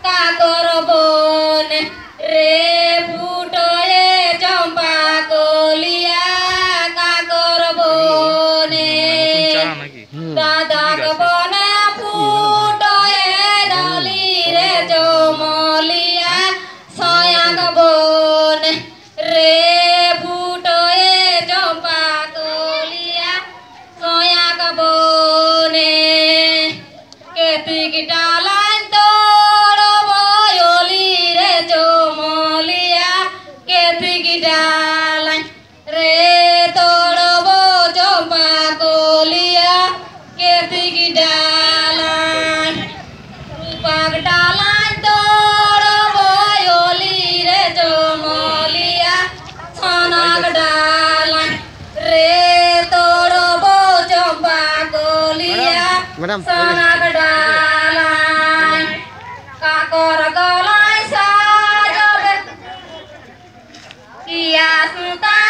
কাকর বন রে ফুটয়ে চম্পা কলিয়া কাকর বনে দাদাক বনে ফুটয়ে ডালি রে জমলিয়া সয়াক বন রে ফুটয়ে চম্পা কলিয়া সয়াক বনে কেতিক ডালান তোর বয়লি রে জমলিয়া কেতিক ডালান রে তোর চম্পা কলিয়া কেতিক ডালান রূপাক ডালান তোর বয়লি রে জমলিয়া সনাক ডালান রে তোর চম্পা কলিয়া সনাক ডালান কাকর গলায় সাজবে কিয়া সুতা